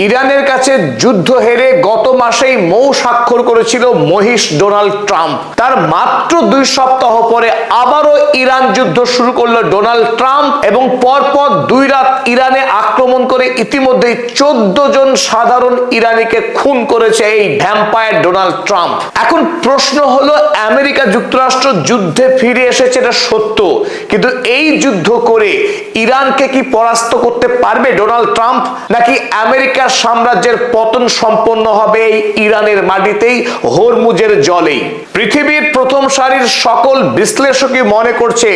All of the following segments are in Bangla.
ইরানের কাছে যুদ্ধ হেরে গত মাসেই মৌ স্বাক্ষর করেছিল মহিষ ডোনাল্ড ট্রাম্প। তার মাত্র 2 সপ্তাহ পরে আবারও ইরান যুদ্ধ শুরু করলো ডোনাল্ড ট্রাম্প এবং পরপর 2 রাত ইরানে আক্রমণ করে ইতিমধ্যে 14 জন সাধারণ ইরানিকে খুন করেছে এই ভ্যাম্পায়ার ডোনাল্ড ট্রাম্প। এখন প্রশ্ন হলো, আমেরিকা যুক্তরাষ্ট্র যুদ্ধে ফিরে এসেছে, এটা সত্য, কিন্তু এই যুদ্ধ করে ইরানকে কি পরাস্ত করতে পারবে ডোনাল্ড ট্রাম্প, নাকি আমেরিকার সাম্রাজ্যের পতন সম্পন্ন হবে এই ইরানের মাটিতেই, হরমুজের জলেই? পৃথিবীর প্রথম সারির সকল বিশ্লেষকই মনে করছে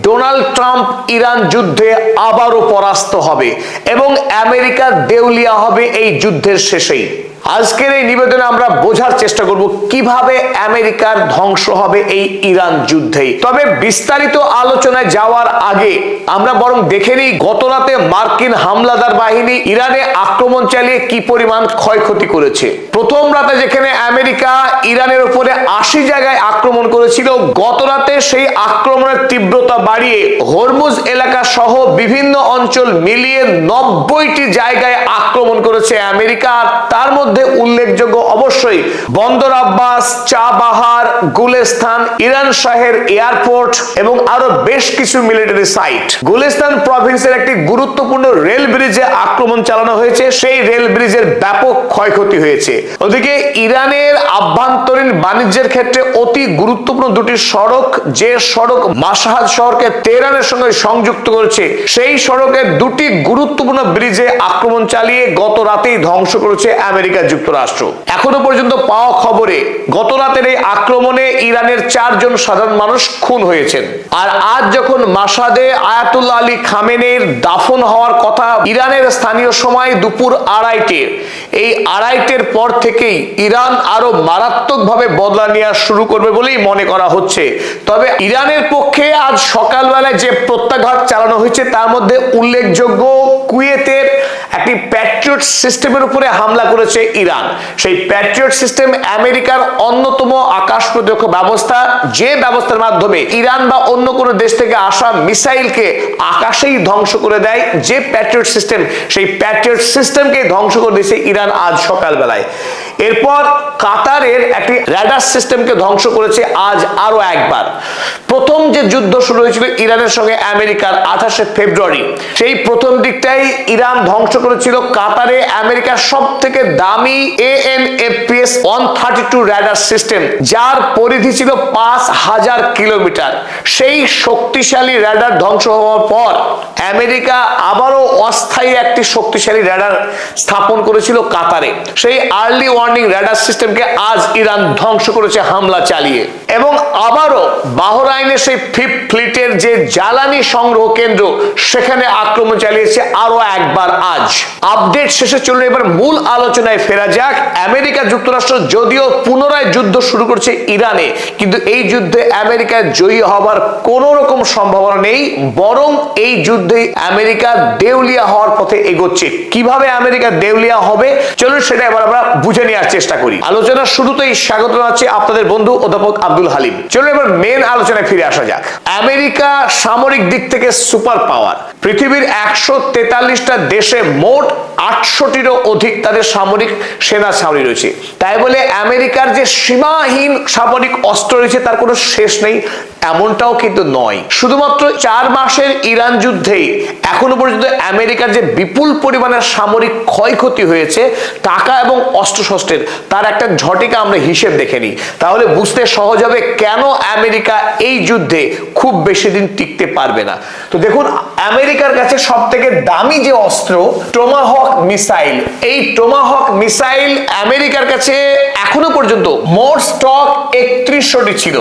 ডোনাল্ড ট্রাম্প ইরান যুদ্ধে আবারও পরাস্ত হবে এবং আমেরিকা দেউলিয়া হবে এই যুদ্ধের শেষেই। আজকের এই নিবেদনে আমরা বোঝার চেষ্টা করব কিভাবে আমেরিকার ধ্বংস হবে এই ইরান যুদ্ধেই। তবে বিস্তারিত আলোচনায় যাওয়ার আগে আমরা বরং দেখে নিই গত রাতে মার্কিন হামলাদার বাহিনী ইরানে আক্রমণ চালিয়ে কি পরিমাণ ক্ষয়ক্ষতি করেছে। প্রথম রাতে যেখানে আমেরিকা ইরানের উপরে 80 জায়গায় আক্রমণ করেছিল, গত রাতে সেই আক্রমণের তীব্রতা বাড়িয়ে হরমুজ এলাকা সহ বিভিন্ন অঞ্চল মিলিয়ে 90টি জায়গায় আক্রমণ করেছে আমেরিকা। তার মধ্যে উল্লেখযোগ্য অবশ্যই বন্দর আব্বাস, চাবাহার, গুলিস্তান, ইরান শাহের এয়ারপোর্ট এবং আরো বেশ কিছু মিলিটারি সাইট। গুলিস্তান প্রভিন্সের একটি গুরুত্বপূর্ণ রেল ব্রিজে আক্রমণ চালানো হয়েছে, সেই রেল ব্রিজের ব্যাপক ক্ষয়ক্ষতি হয়েছে। ওদিকে ইরানের আভ্যন্তরীণ বাণিজ্যের ক্ষেত্রে অতি গুরুত্বপূর্ণ 2টি সড়ক, যে সড়ক মাশহাদ শহরকে তেহরানের সঙ্গে সংযুক্ত করেছে, সেই সড়কের 2টি গুরুত্বপূর্ণ ব্রিজে আক্রমণ চালিয়ে গত রাতেই ধ্বংস করেছে আমেরিকা যুক্তরাষ্ট্র। এখনো পর্যন্ত পাওয়া খবরে গত রাতের এই আক্রমণে ইরানের 4 জন সাধারণ মানুষ খুন হয়েছেন। আর আজ যখন মাশহাদে আয়াতুল্লাহ আলী খামেনেইর দাফন হওয়ার কথা ইরানের স্থানীয় সময় দুপুর 2:30, এই 2:30 পর থেকেই ইরান আরো মারাত্মকভাবে বদলা নেওয়া শুরু করবে বলেই মনে করা হচ্ছে। তবে ইরানের পক্ষে আজ সকালবেলায় যে প্রত্যাঘাত চালানো হয়েছে তার মধ্যে উল্লেখযোগ্য কুয়েতের একটি প্যাট্রিয়ট সিস্টেমের উপরে হামলা করেছে ইরান। সেই প্যাট্রিয়ট সিস্টেম আমেরিকার অন্যতম আকাশ প্রতিরক্ষা ব্যবস্থা, যে ব্যবস্থার মাধ্যমে ইরান বা অন্য কোনো দেশ থেকে আসা মিসাইলকে আকাশেই ধ্বংস করে দেয়। যে প্যাট্রিয়ট সিস্টেম, সেই প্যাট্রিয়ট সিস্টেমকে ধ্বংস করে দিয়েছে ইরান আজ সকালবেলায়। এরপর কাতারের একটি রাডার সিস্টেমকে ধ্বংস করেছে আজ আরো একবার। প্রথম যে যুদ্ধ শুরু হয়েছিল ইরানের সঙ্গে আমেরিকার 28শে ফেব্রুয়ারি, সেই প্রথম দিকটাই ইরান ধ্বংস করেছিল কাতারে আমেরিকার সব থেকে দামি AN/APS 132 রাডার সিস্টেম, যার পরিধি ছিল 5000 কিলোমিটার। সেই শক্তিশালী রাডার ধ্বংস হওয়ার পর আমেরিকা আবারও অস্থায়ী একটি শক্তিশালী রাডার স্থাপন করেছিল কাতারে। সেই আর্লি ওয়ার্নিং রাডার সিস্টেমকে আজ ইরান ধ্বংস করেছে হামলা চালিয়ে। এবং আবারও বাহরাইনের সেই 5th ফ্লিটের যে জ্বালানি সংগ্রহ কেন্দ্র, সেখানে আক্রমণ চালিয়েছে আরো একবার আজ। আপডেট শেষে চলুন এবার মূল আলোচনায় ফেরা যাক। আমেরিকা যুক্তরাষ্ট্র যদিও পুনরায় যুদ্ধ শুরু করছে ইরানে, কিন্তু এই যুদ্ধে আমেরিকা জয়ী হবার কোন রকম সম্ভাবনা নেই, বরং এই যুদ্ধে আমেরিকা দেউলিয়া হওয়ার পথে এগোচ্ছে। কিভাবে আমেরিকা দেউলিয়া হবে, চলুন সেটা এবার আমরা বুঝে নেওয়ার চেষ্টা করি। আলোচনার শুরুতেই স্বাগত জানাচ্ছি আপনাদের বন্ধু অধ্যাপক আব্দুল হালিম। চলুন এবার মেন আলোচনায় ফিরে আসা যাক। আমেরিকা সামরিক দিক থেকে সুপার পাওয়ার। পৃথিবীর 143টা দেশে মোট 800টিরও অধিক তাদের সামরিক সেনা ছাউনি রয়েছে। তাই বলে আমেরিকার যে সীমাহীন সামরিক অস্ত্র রয়েছে তার কোনো শেষ নেই, এমনটাও কিন্তু নয়। শুধুমাত্র 4 মাসের ইরান যুদ্ধেই এখনো পর্যন্ত আমেরিকার যে বিপুল পরিমাণের সামরিক ক্ষয়ক্ষতি হয়েছে টাকা এবং অস্ত্রশস্ত্রের, তার একটা ঝটিকা আমরা হিসেব দেখে নিই, তাহলে বুঝতে সহজ হবে কেন আমেরিকা এই যুদ্ধে খুব বেশি দিন টিকতে পারবে না। তো দেখুন, আমেরিকার কাছে সব থেকে দামি যে অস্ত্র টোমাহক মিসাইল, এই টোমাহক মিসাইল আমেরিকার কাছে এখনো পর্যন্ত মোট স্টক 3100টি ছিল।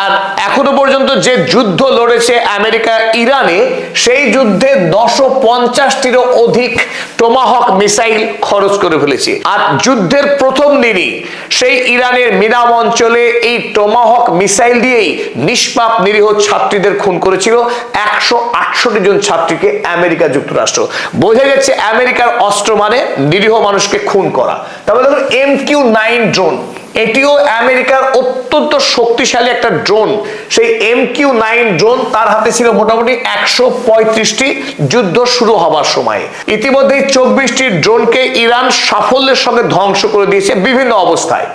আর এখনো পর্যন্ত যে যুদ্ধ লড়েছে আমেরিকা ইরানে, সেই যুদ্ধে 950টিরও অধিক টোমাহক মিসাইল খরচ করে ফেলেছে। আর যুদ্ধের প্রথম দিনই সেই ইরানের মিনাম অঞ্চলে এই টোমাহক মিসাইল দিয়েই নিষ্পাপ নিরীহ ছাত্রীদের খুন করেছিল 168 জন ছাত্রীকে আমেরিকা যুক্তরাষ্ট্র। বোঝা যাচ্ছে আমেরিকার অস্ত্র মানে নিরীহ মানুষকে খুন করা। তারপরে দেখুন MQ-9 ড্রোন, এটিও আমেরিকার অত্যন্ত শক্তিশালী একটা ড্রোন। সেই MQ-9 ড্রোন তার হাতে ছিল মোটামুটি 135টি যুদ্ধ শুরু হবার সময়। ইতিমধ্যে 24টি ড্রোনকে ইরান সাফল্যের সঙ্গে ধ্বংস করে দিয়েছে বিভিন্ন অবস্থায়।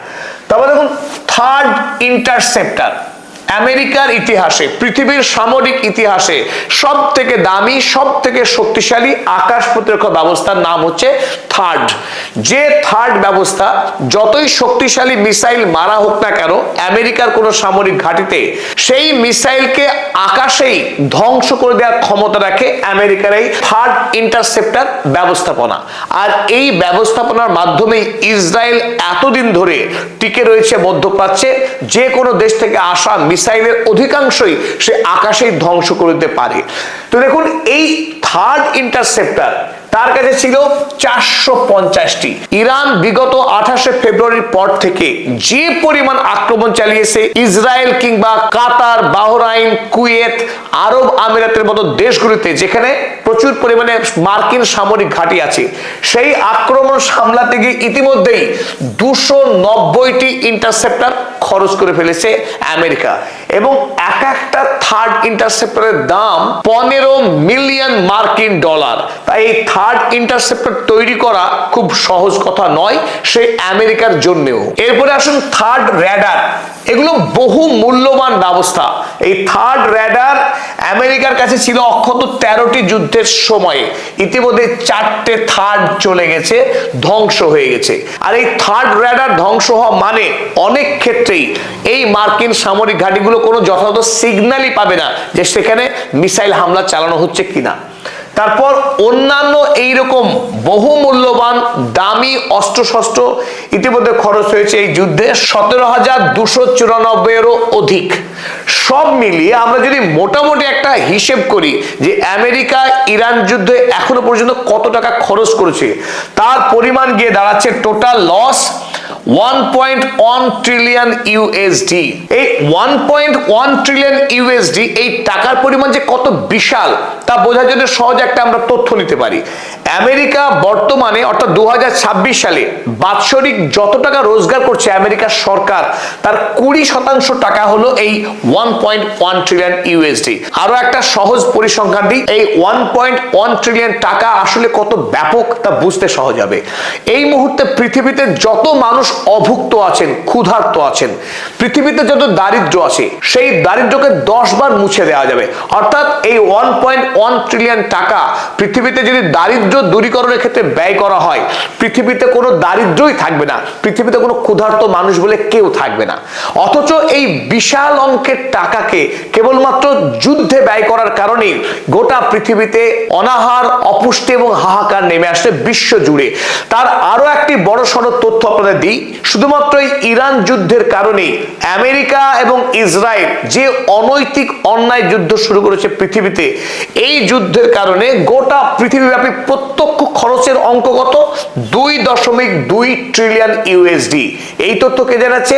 তবে দেখুন, থার্ড ইন্টারসেপ্টর আমেরিকার ইতিহাসে, পৃথিবীর সামরিক ইতিহাসে সব থেকে দামি, সব থেকে শক্তিশালী আকাশ প্রতিরক্ষা ব্যবস্থার নাম হচ্ছে থার্ড। যে থার্ড ব্যবস্থা যতই শক্তিশালী মিসাইল মারা হোক না কেন আমেরিকার কোনো সামরিক ঘাঁটিতে, সেই মিসাইলকে আকাশেই ধ্বংস করে দেওয়ার ক্ষমতা রাখে আমেরিকার এই থার্ড ইন্টারসেপ্টর ব্যবস্থাপনা। আর এই ব্যবস্থাপনার মাধ্যমে ইসরায়েল এতদিন ধরে টিকে রয়েছে মধ্যপ্রাচ্যে। যে কোনো দেশ থেকে আসা মিসাইলের অধিকাংশই সে আকাশেই ধ্বংস করে দিতে পারে। তো দেখুন, এই থার্ড ইন্টারসেপ্টর তার কাছে ছিল 450টি। ইরান বিগত 28শে ফেব্রুয়ারির পর থেকে যে পরিমাণ আক্রমণ চালিয়েছে ইসরায়েল কিংবা কাতার, বাহরাইন, কুয়েত, আরব আমিরাতের মতো দেশগুলিতে যেখানে প্রচুর পরিমাণে মার্কিন সামরিক ঘাঁটি আছে, সেই আক্রমণ সামলাতে গিয়ে ইতিমধ্যেই 290টি ইন্টারসেপ্টর খরচ করে ফেলেছে আমেরিকা। এবং এক একটা থার্ড ইন্টারসেপ্টরের দাম 15 মিলিয়ন মার্কিন ডলার। তাই এই থার্ড ইন্টারসেপ্টর তৈরি করা খুব সহজ কথা নয় সেই আমেরিকার জন্যও। এরপরে আসুন থার্ড র্যাডার। এগুলো বহু মূল্যবান ব্যবস্থা। এই থার্ড র্যাডার আমেরিকার কাছে ছিল অক্ষত 13টি যুদ্ধের সময়ে। ইতিমধ্যে 4টে থার্ড চলে গেছে, ধ্বংস হয়ে গেছে। আর এই থার্ড র্যাডার ধ্বংস হওয়া মানে অনেক ক্ষেত্রেই এই মার্কিন সামরিক ঘাঁটিগুলো কোনো যথাযথ সিগন্যালই পাবে না যে সেখানে মিসাইল হামলা চালানো হচ্ছে কিনা। তারপর অন্যান্য এইরকম বহু মূল্যবান দামি অস্ত্রশস্ত্র ইতিমধ্যে খরচ হয়েছে এই যুদ্ধে 17,294-এরও অধিক। সব মিলিয়ে আমরা যদি মোটামুটি একটা হিসেব করি যে আমেরিকা ইরান যুদ্ধে এখনো পর্যন্ত কত টাকা খরচ করেছে, তার পরিমাণ গিয়ে দাঁড়াচ্ছে টোটাল লস 1.1 ট্রিলিয়ন ইউএসডি। এই 1.1 ট্রিলিয়ন ইউএসডি এই টাকার পরিমাণ যে কত বিশাল তা বোঝার জন্য সহজ একটা আমরা তথ্য নিতে পারি। আমেরিকা বর্তমানে অর্থাৎ 2026 সালে বাৎসরিক যত টাকা রোজগার করছে আমেরিকার সরকার, তার 20% টাকা হলো এই 1.1 ট্রিলিয়ন ইউএসডি। আরো একটা সহজ পরিসংখ্যান দিই, এই 1.1 ট্রিলিয়ন টাকা আসলে কত ব্যাপক তা বুঝতে সহজ হবে। এই মুহূর্তে পৃথিবীতে যত মানুষ অভুক্ত আছেন, ক্ষুধার্ত আছেন, পৃথিবীতে যত দারিদ্র আছে, সেই দারিদ্রকে 10 বার মুছে দেওয়া যাবে। অর্থাৎ এই 1.1 ট্রিলিয়ন টাকা পৃথিবীতে যদি দারিদ্র দূরীকরণের ক্ষেত্রে ব্যয় করা হয়, পৃথিবীতে কোনো দারিদ্রই থাকবে না, পৃথিবীতে কোনো ক্ষুধার্ত মানুষ বলে কেউ থাকবে না। অথচ এই বিশাল অঙ্কের টাকাকে কেবলমাত্র যুদ্ধে ব্যয় করার কারণে গোটা পৃথিবীতে অনাহার, অপুষ্টি এবং হাহাকার নেমে আসছে বিশ্ব জুড়ে। তার আরো একটি বড় সড় তথ্য আপনাদের দিই, শুধুমাত্র এই ইরান যুদ্ধের কারণে আমেরিকা এবং ইসরায়েল যে অনৈতিক অন্যায় যুদ্ধ শুরু করেছে পৃথিবীতে, এই যুদ্ধের কারণে গোটা পৃথিবীব্যাপী প্রত্যক্ষ খরচের অঙ্ক কত? 2.2 ট্রিলিয়ন ইউএসডি। এই তথ্য কে জানাচ্ছে?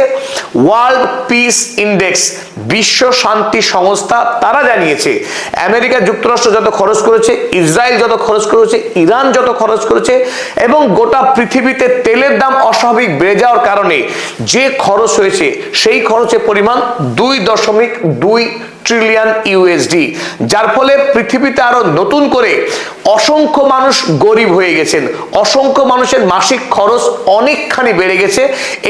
ওয়ার্ল্ড পিস ইন্ডেক্স, বিশ্ব শান্তি সংস্থা, তারা জানিয়েছে আমেরিকা যুক্তরাষ্ট্র যত খরচ করেছে, ইসরায়েল যত খরচ করেছে, ইরান যত খরচ করেছে এবং গোটা পৃথিবীতে তেলের দাম অস্বাভাবিক বেড়ে যাওয়ার কারণে যে খরচ হয়েছে, সেই খরচের পরিমাণ 2.2 ট্রিলিয়ন ইউএসডি। যার ফলে পৃথিবীতে আরো নতুন করে অসংখ্য মানুষ গরিব হয়ে গেছেন, অসংখ্য মানুষের মাসিক খরচ অনেকখানি বেড়ে গেছে।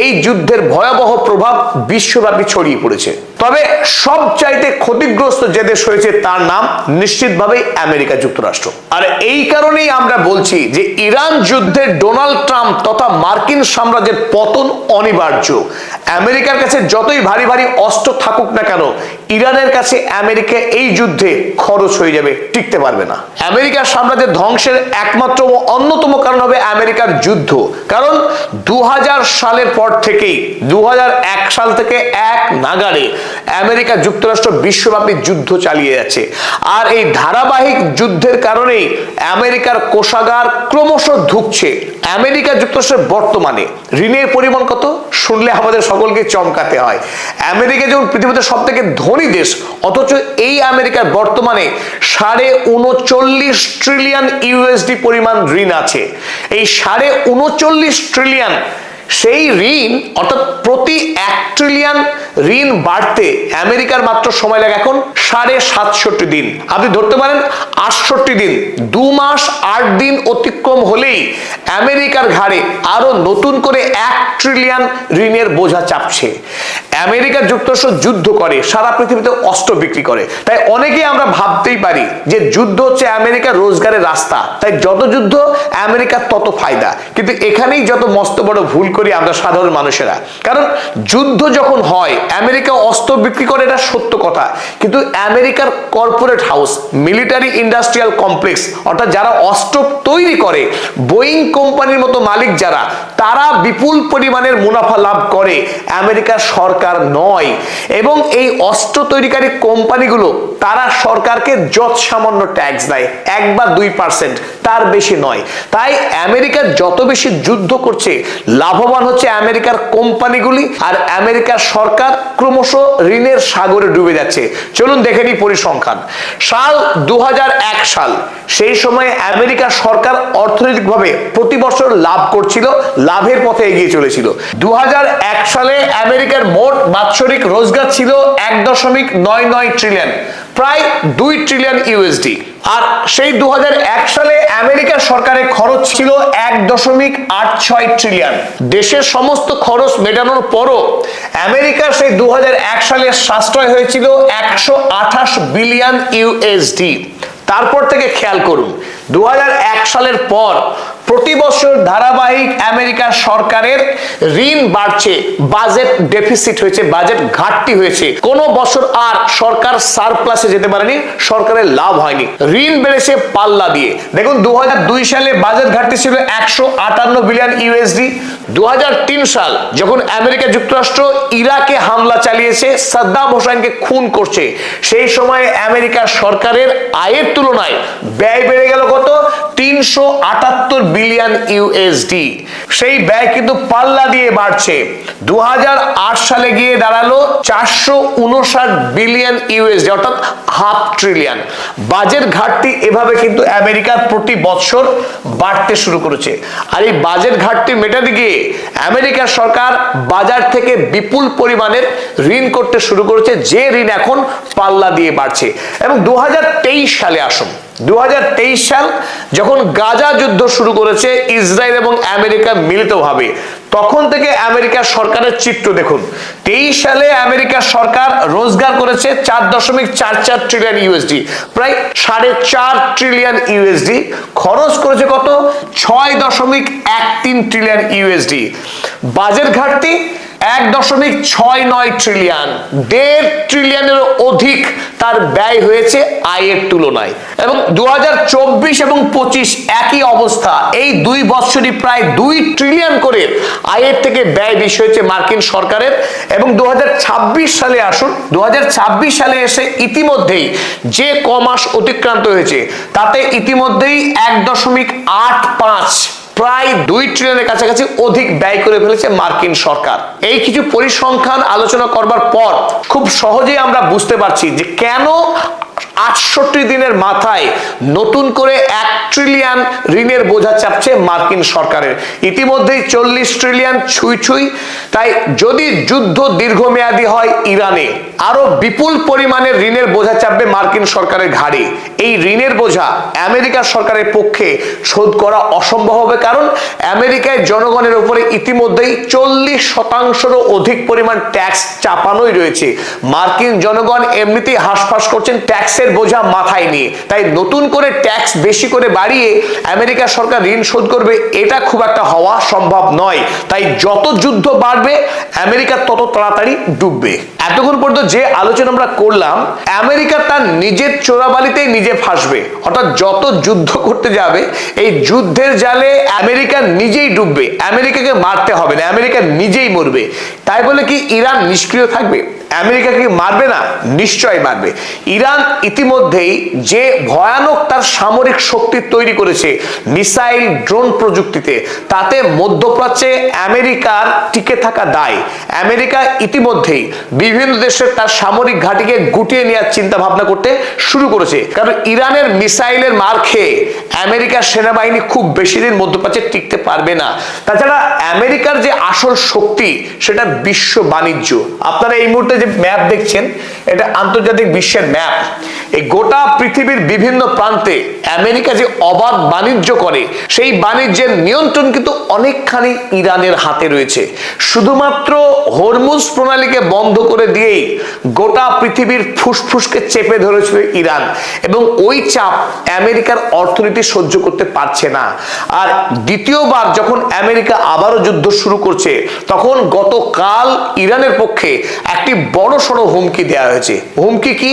এই যুদ্ধের ভয়াবহ প্রভাব বিশ্বব্যাপী ছড়িয়ে পড়েছে। তবে সবচাইতে ক্ষতিগ্রস্ত যে দেশ হয়েছে তার নাম নিশ্চিতভাবেই আমেরিকা যুক্তরাষ্ট্র। আর এই কারণেই আমরা বলছি যে ইরান যুদ্ধে ডোনাল্ড ট্রাম্প তথা মার্কিন সাম্রাজ্যের পতন অনিবার্য। আমেরিকার কাছে যতই ভারী ভারী অস্ত্র থাকুক না কেন, ইরানের কাছে আমেরিকা এই যুদ্ধে খরচ হয়ে যাবে, টিকতে পারবে না। আমেরিকার সাম্রাজ্যের ধ্বংসের একমাত্র ও অন্যতম কারণ হবে আমেরিকার যুদ্ধ। কারণ 2000 সালের পর থেকেই 2001 সাল থেকে এক নাগাড়ে আমেরিকা যুক্তরাষ্ট্র বিশ্বব্যাপী যুদ্ধ চালিয়ে যাচ্ছে। আর এই ধারাবাহিক যুদ্ধের কারণেই আমেরিকার কোষাগার ক্রমশ ধুঁকছে। আমেরিকা যুক্তরাষ্ট্রের বর্তমানে ঋণের পরিমাণ কত শুনলে আমাদের সকলকে চমকাতে হয়। আমেরিকা যেমন পৃথিবীতে সব থেকে ধনী দেশ, অথচ এই আমেরিকার বর্তমানে 39.5 ট্রিলিয়ন ইউএসডি পরিমাণ ঋণ আছে। এই 39.5 ট্রিলিয়ন সেই ঋণ অর্থাৎ প্রতি 1 ট্রিলিয়ন ঋণ বাড়তে আমেরিকার মাত্র সময় লাগে এখন 67.5 দিন। আপনি ধরতে পারেন 68 দিন, 2 মাস 8 দিন অতিক্রম হলেই আমেরিকার ঘাড়ে আরো নতুন করে 1 ট্রিলিয়ন ঋণের বোঝা চাপছে। আমেরিকা যুক্তরাষ্ট্র যুদ্ধ করে, সারা পৃথিবীতে অস্ত্র বিক্রি করে, তাই অনেকেই আমরা ভাবতেই পারি যে যুদ্ধ হচ্ছে আমেরিকার রোজগারের রাস্তা, তাই যত যুদ্ধ আমেরিকার তত ফায়দা। কিন্তু এখানেই যত মস্ত বড় ভুল করি আমরা সাধারণ মানুষেরা। কারণ যুদ্ধ যখন হয় আমেরিকা অস্ত্র বিক্রি করে, এটা সত্য কথা, কিন্তু আমেরিকার corporate house, military industrial complex, অর্থাৎ যারা অস্ত্র তৈরি করে, বোয়িং কোম্পানির মতো মালিক যারা, তারা বিপুল পরিমাণের মুনাফা লাভ করে, আমেরিকার সরকার নয়। এবং এই অস্ত্র তৈরিকারী কোম্পানিগুলো তারা সরকারকে যত সামান্য ট্যাক্স দেয়, 1 বা 2%, তার বেশি নয়। তাই আমেরিকা যত বেশি যুদ্ধ করছে লাভবান হচ্ছে আমেরিকার কোম্পানিগুলি, আর আমেরিকার সরকার ক্রমশ ঋণের সাগরে ডুবে যাচ্ছে। চলুন দেখে নিই পরিসংখ্যান। সাল 2001 সাল, সেই সময়ে আমেরিকার সরকার অর্থনৈতিকভাবে প্রতি বছর লাভ করছিল, লাভের পথে এগিয়ে চলেছিল। 2001 সালে আমেরিকার মোট বাৎসরিক রোজগার ছিল 1.99 ট্রিলিয়ন, প্রায় 2 ট্রিলিয়ন ইউএসডি। আর সেই 2001 সালে আমেরিকার সরকারের খরচ ছিল 1.86 ট্রিলিয়ন। দেশের সমস্ত খরচ মেটানোর পরও আমেরিকার সেই 2001 সালে সাশ্রয় হয়েছিল 128 বিলিয়ন ইউএসডি। তারপর থেকে খেয়াল করুন, 2001 সালের পর প্রতি বছর ধারাবাহিক আমেরিকার সরকারের ঋণ বাড়ছে, বাজেট ডেফিসিট হয়েছে, বাজেট ঘাটতি হয়েছে। কোন বছর আর সরকার সারপ্লাসে যেতে পারেনি, সরকারের লাভ হয়নি, ঋণ বেড়েছে পাল্লা দিয়ে। দেখুন 2002 সালে বাজেট ঘাটতি ছিল 158 বিলিয়ন ইউএসডি। 2003 সাল যখন আমেরিকা যুক্তরাষ্ট্র ইরাকে হামলা চালিয়েছে, সাদ্দাম হোসেনকে খুন করছে, সেই সময় আমেরিকার সরকারের আয়ের তুলনায় ব্যয় বেড়ে গেল কত? 378 বিলিয়ন ইউএসডি। সেই ব্যয় কিন্তু পাল্লা দিয়ে বাড়ছে। 2008 সালে গিয়ে দাঁড়ালো 459 বিলিয়ন ইউএসডি, অর্থাৎ হাফ ট্রিলিয়ন। বাজেট ঘাটতি এভাবে কিন্তু আমেরিকার প্রতি বছর বাড়তে শুরু করেছে। আর এই বাজেট ঘাটতি মেটাতে গিয়ে আমেরিকার সরকার বাজার থেকে বিপুল পরিমাণের ঋণ করতে শুরু করেছে, যে ঋণ এখন পাল্লা দিয়ে বাড়ছে। এবং 2023 সালে আসুন, 2023 সাল যখন গাজা যুদ্ধ শুরু করেছে ইসরায়েল এবং আমেরিকা মিলিতভাবে, তখন থেকে আমেরিকার সরকারের চিত্র দেখুন। 23 সালে আমেরিকার সরকার রোজগার করেছে 4.44 ট্রিলিয়ন ইউএসডি, প্রায় 4.5 ট্রিলিয়ন ইউএসডি। খরচ করেছে কত? 6.13 ট্রিলিয়ন ইউএসডি। বাজেট ঘাটতি 1.69 ট্রিলিয়ন, 1.5 ট্রিলিয়নেরও অধিক তার ব্যয় হয়েছে আয়ের তুলনায়। এবং 2024 এবং 25 একই অবস্থা, এই 2 বছরই প্রায় 2 ট্রিলিয়ন করে আয়ের থেকে ব্যয় বেশি হয়েছে মার্কিন সরকারের। এবং 2026 সালে আসুন, 2026 সালে এসে ইতিমধ্যেই যে কমাস অতিক্রান্ত হয়েছে তাতে ইতিমধ্যেই 1.85, প্রায় 2 ট্রিলিয়নের কাছাকাছি অধিক ব্যয় করে ফেলেছে মার্কিন সরকার। এই কিছু পরিসংখ্যান আলোচনা করবার পর খুব সহজেই আমরা বুঝতে পারছি যে কেন 68 দিনের মাথায় নতুন করে 1 ট্রিলিয়ন ঋণের বোঝা চাপছে মার্কিন সরকারের। ইতিমধ্যেই 40 ট্রিলিয়ন ছুঁই ছুঁই। তাই যদি যুদ্ধ দীর্ঘমেয়াদী হয় ইরানে, আরো বিপুল পরিমাণের ঋণের বোঝা চাপবে মার্কিন সরকারের ঘাড়ে। এই ঋণের বোঝা আমেরিকার সরকারের পক্ষে শোধ করা অসম্ভব হবে, কারণ আমেরিকায় জনগণের উপরে ইতিমধ্যেই 40%-রও অধিক পরিমাণ ট্যাক্স চাপানোই রয়েছে। মার্কিন জনগণ এমনিতেই হাঁসফাঁস করছেন ট্যাক্সের বোঝা মাথায় নিয়ে। তাই নতুন করে ট্যাক্স বেশি করে বাড়িয়ে আমেরিকা সরকার ঋণ শোধ করবে, এটা খুব একটা হওয়া সম্ভব নয়। তাই যত যুদ্ধ বাড়বে আমেরিকা তত তাড়াতাড়ি ডুববে। এতক্ষণ পর্যন্ত যে আলোচনা আমরা করলাম, আমেরিকা তার নিজের চোরাবালিতেই নিজে ফাঁসবে। অর্থাৎ যত যুদ্ধ করতে যাবে, এই যুদ্ধের জালে আমেরিকা নিজেই ডুববে। আমেরিকাকে মারতে হবে না, আমেরিকা নিজেই মরবে। তাই বলে কি ইরান নিষ্ক্রিয় থাকবে? আমেরিকাকে মারবে না? নিশ্চয়ই মারবে। ইরান ইতিমধ্যেই যে ভয়ানক তার সামরিক শক্তি তৈরি করেছে মিসাইল, ড্রোন প্রযুক্তিতে, তাতে মধ্যপ্রাচ্যে আমেরিকার টিকে থাকা দায়। আমেরিকা ইতিমধ্যেই বিভিন্ন দেশের তার সামরিক ঘাঁটিকে গুটিয়ে নেওয়ার চিন্তা ভাবনা করতে শুরু করেছে। কারণ ইরানের মিসাইলের মার খেয়ে আমেরিকার সেনাবাহিনী খুব বেশি দিন মধ্যপ্রাচ্যে টিকতে পারবে না। তাছাড়া আমেরিকার যে আসল শক্তি সেটা বিশ্ব বাণিজ্য। আপনারা এই মুহূর্তে যে ম্যাপ দেখছেন এটা আন্তর্জাতিক বিশ্বের ম্যাপ। এই গোটা পৃথিবীর বিভিন্ন প্রান্তে আমেরিকা যে অবাধ বাণিজ্য করে সেই বাণিজ্যের নিয়ন্ত্রণ কিন্তু অনেকখানি ইরানের হাতে রয়েছে। শুধুমাত্র হরমুজ প্রণালীকে বন্ধ করে দিয়েই গোটা পৃথিবীর ফুসফুসকে চেপে ধরেছিল ইরান, এবং ওই চাপ আমেরিকার অর্থনীতি সহ্য করতে পারছে না। আর দ্বিতীয়বার যখন আমেরিকা আবারও যুদ্ধ শুরু করছে তখন গতকাল ইরানের পক্ষে একটি বড় সড়ো হুমকি দেওয়া হয়েছে। হুমকি কি?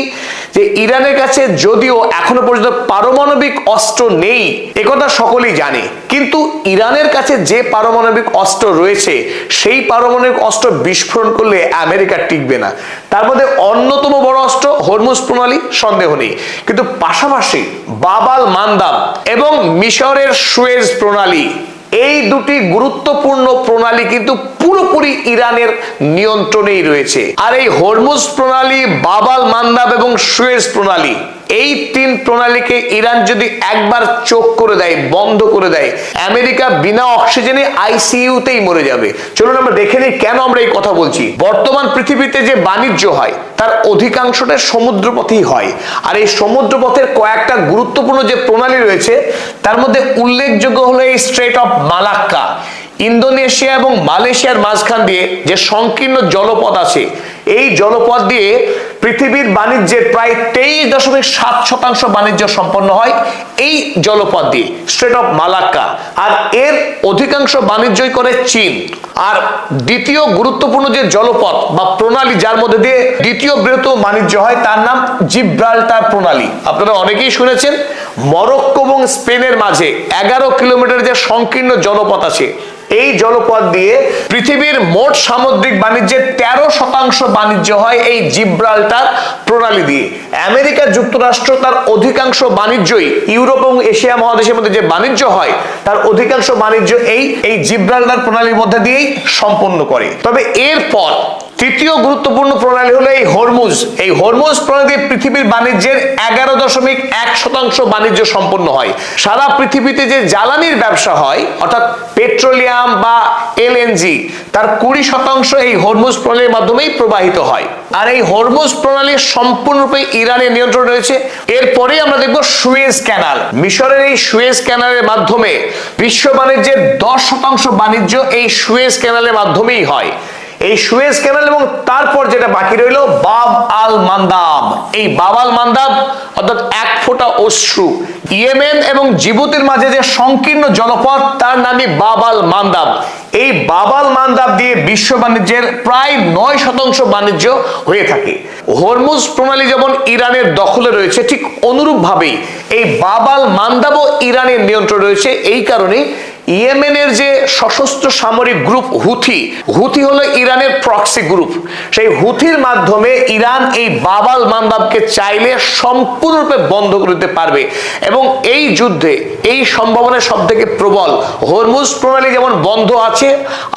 যে ইরানের কাছে যদিও এখনো পর্যন্ত পারমাণবিক অস্ত্র নেই একথা সকলেই জানে, কিন্তু ইরানের কাছে যে পারমাণবিক অস্ত্র রয়েছে সেই পারমাণবিক অস্ত্র বিস্ফোরণ করলে আমেরিকা টিকবে না। তার মধ্যে অন্যতম বড় অস্ত্র হরমুজ প্রণালী, সন্দেহ নেই, কিন্তু পাশাপাশি বাব আল মান্দাব এবং মিশরের সুয়েজ প্রণালী, এই দুটি গুরুত্বপূর্ণ প্রণালী কিন্তু পুরোপুরি ইরানের নিয়ন্ত্রণেই রয়েছে। আর এই হরমুজ প্রণালী, বাব আল মান্দাব এবং সুয়েজ প্রণালী, এই তিন প্রণালীকে ইরান যদি একবার চোখ করে দেয়, বন্ধ করে দেয়, আমেরিকা বিনা অক্সিজেনে আইসিইউতেই মরে যাবে। চলুন আমরা দেখে নিই কেন আমরা এই কথা বলছি। বর্তমান পৃথিবীতে যে বাণিজ্য হয় তার অধিকাংশটা সমুদ্রপথেই হয়, আর এই সমুদ্রপথের কয়েকটা গুরুত্বপূর্ণ যে প্রণালী রয়েছে তার মধ্যে উল্লেখযোগ্য হলো এই স্ট্রেট অফ মালাক্কা। ইন্দোনেশিয়া এবং মালয়েশিয়ার মাঝখান দিয়ে যে সংকীর্ণ জলপথ আছে, এই জলপথ দিয়ে পৃথিবীর বাণিজ্যের প্রায় 23.7% বাণিজ্য সম্পন্ন হয় এই জলপথ দিয়ে, স্ট্রেট অফ মালাক্কা। আর এর অধিকাংশ বাণিজ্যই করে চীন। আর দ্বিতীয় গুরুত্বপূর্ণ যে জলপথ বা প্রণালী যার মধ্যে দিয়ে দ্বিতীয় বৃহত্তম বাণিজ্য হয় তার নাম জিব্রাল্টার প্রণালী। আপনারা অনেকেই শুনেছেন। মরক্কো এবং স্পেনের মাঝে 11 কিলোমিটার যে সংকীর্ণ জলপথ আছে, এই জলপথ দিয়ে পৃথিবীর মোট সামুদ্রিক বাণিজ্যের 13% বাণিজ্য হয় এই জিব্রাল্টার প্রণালী দিয়ে। আমেরিকা যুক্তরাষ্ট্র তার অধিকাংশ বাণিজ্যই ইউরোপ এবং এশিয়া মহাদেশের মধ্যে যে বাণিজ্য হয় তার অধিকাংশ বাণিজ্য এই জিব্রাল্টার প্রণালীর মধ্যে দিয়েই সম্পন্ন করে। তবে এরপর তৃতীয় গুরুত্বপূর্ণ প্রণালী হলো এই হরমুজ। এই হরমুজ প্রণালী পৃথিবীর বাণিজ্যের 11.1% বাণিজ্য সম্পন্ন হয়। সারা পৃথিবীতে যে জ্বালানির ব্যবসা হয় অর্থাৎ পেট্রোলিয়াম বা এলএনজি, তার 20% এই হরমুজ প্রণালীর মাধ্যমেই প্রবাহিত হয়। আর এই হরমুজ প্রণালী সম্পূর্ণরূপে ইরানের নিয়ন্ত্রণ রয়েছে। এরপরে আমরা দেখব সুয়েজ ক্যানাল। মিশরের এই সুয়েজ ক্যানালের মাধ্যমে বিশ্ব বাণিজ্যের 10% বাণিজ্য এই সুয়েজ ক্যানালের মাধ্যমেই হয়। এই সুয়েজ ক্যানাল এবং তারপর যেটা বাকি রইল বাব আল মান্দাব। এই বাব আল মান্দাব অর্থাৎ এক ফোঁটা অশ্রু, ইয়েমেন এবং জিবুতির মাঝে যে সংকীর্ণ জলপথ তার নামই বাব আল মান্দাব। এই বাব আল মান্দাব দিয়ে বিশ্ব বাণিজ্যের প্রায় 9% বাণিজ্য হয়ে থাকে। হরমুজ প্রণালী যেমন ইরানের দখলে রয়েছে, ঠিক অনুরূপ ভাবেই এই বাব আল মান্দাবও ইরানের নিয়ন্ত্রণ রয়েছে। এই কারণে ইয়েমেনের যে সশস্ত্র সামরিক গ্রুপ হুথি হলো ইরানের প্রক্সি গ্রুপ। সেই হুথির মাধ্যমে ইরান এই বাব আল মান্দাবকে চাইলে সম্পূর্ণরূপে বন্ধ করে দিতে পারবে, এবং এই যুদ্ধে এই সম্ভাবনা সব থেকে প্রবল। হরমুজ প্রণালী যেমন বন্ধ আছে,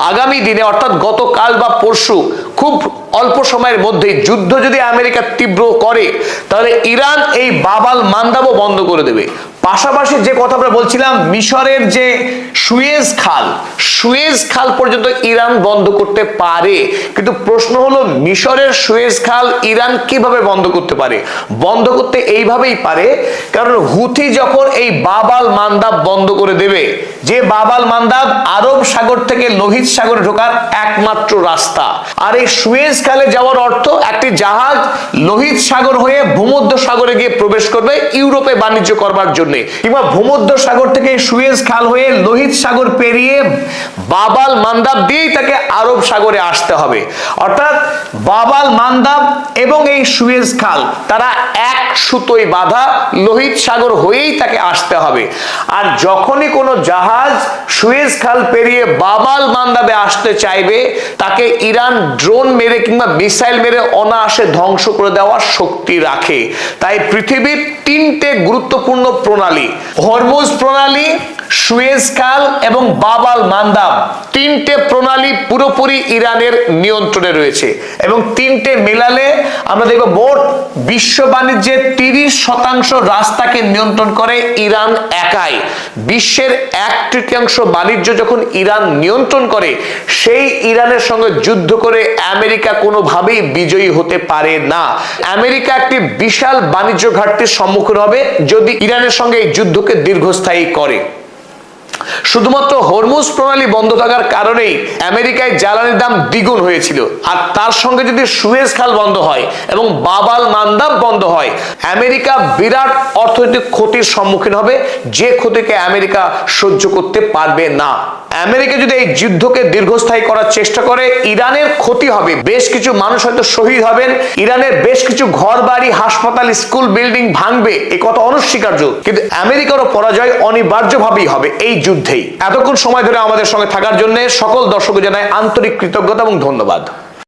আগামী দিনে অর্থাৎ গতকাল বা পরশু খুব অল্প সময়ের মধ্যেই যুদ্ধ যদি আমেরিকা তীব্র করে তাহলে ইরান এই বাব আল মান্দাবও বন্ধ করে দেবে। পাশাপাশি যে কথা আমরা বলছিলাম, মিশরের যে সুয়েজ খাল পর্যন্ত ইরান বন্ধ করতে পারে, কিন্তু প্রশ্ন হলো মিশরের সুয়েজ খাল ইরান কিভাবে বন্ধ করতে পারে? বন্ধ করতে এইভাবেই পারে, কারণ হুথি যখন এই বাব আল মান্দাব বন্ধ করে দেবে, যে বাব আল মান্দাব আরব সাগর থেকে লোহিত সাগরে ঢোকার একমাত্র রাস্তা, আর এই সুয়েজ খালে যাওয়ার অর্থ একটি জাহাজ লোহিত সাগর হয়ে ভূমধ্য সাগরে গিয়ে প্রবেশ করবে ইউরোপে বাণিজ্য করবার জন্য, কিংবা ভূমধ্য সাগর থেকে সুয়েজ খাল হয়ে লোহিত সাগর পেরিয়ে বাব আল মান্দাব দিয়েই তাকে আরব সাগরে আসতে হবে। অর্থাৎ বাব আল মান্দাব এবং এই সুয়েজ খাল তারা এক সুতোয় বাঁধা, লোহিত সাগর হয়েই তাকে আসতে হবে। আর যখনই কোনো জাহাজ সুয়েজ খাল পেরিয়ে বাব আল মান্দাবে আসতে চাইবে তাকে ইরান ড্রোন মেরে কিংবা মিসাইল মেরে অনায়াসে ধ্বংস করে দেওয়ার শক্তি রাখে। তাই পৃথিবীর 3টে গুরুত্বপূর্ণ প্রণালী, হরমুজ প্রণালী, সুয়েজ খাল এবং বাব আল মান্দাব, 3টে প্রণালী পুরোপুরি ইরানের নিয়ন্ত্রণে রয়েছে, এবং 3টে মেলালে আমরা দেখব মোট বিশ্ব বাণিজ্যের 30% রাস্তাকে নিয়ন্ত্রণ করে ইরান একাই। বিশ্বের 1/3 বাণিজ্য যখন ইরান নিয়ন্ত্রণ করে, সেই ইরানের সঙ্গে যুদ্ধ করে আমেরিকা কোনোভাবেই বিজয়ী হতে পারে না। আমেরিকা একটি বিশাল বাণিজ্য ঘাটতির সম্মুখীন হবে যদি ইরানের সঙ্গে এই যুদ্ধকে দীর্ঘস্থায়ী করে। শুধুমাত্র হরমুজ প্রণালী বন্ধ থাকার কারণেই আমেরিকায় জ্বালানির দাম দ্বিগুণ হয়েছিল, আর তার সঙ্গে যদি সুয়েজ খাল বন্ধ হয় এবং বাবাল মান্দাব বন্ধ হয়, আমেরিকা বিরাট অর্থনৈতিক ক্ষতির সম্মুখীন হবে, যে ক্ষতিকে আমেরিকা সহ্য করতে পারবে না। আমেরিকা যদি এই যুদ্ধকে দীর্ঘস্থায়ী করার চেষ্টা করে, ইরানের ক্ষতি হবে, বেশ কিছু মানুষ হয়তো শহীদ হবেন, ইরানের বেশ কিছু ঘর বাড়ি, হাসপাতাল, স্কুল, বিল্ডিং ভাঙবে, এই কথা অনস্বীকার্য, কিন্তু আমেরিকারও পরাজয় অনিবার্যভাবেই হবে এই যুদ্ধেই। এতক্ষণ সময় ধরে আমাদের সঙ্গে থাকার জন্য সকল দর্শক জানাই আন্তরিক কৃতজ্ঞতা এবং ধন্যবাদ।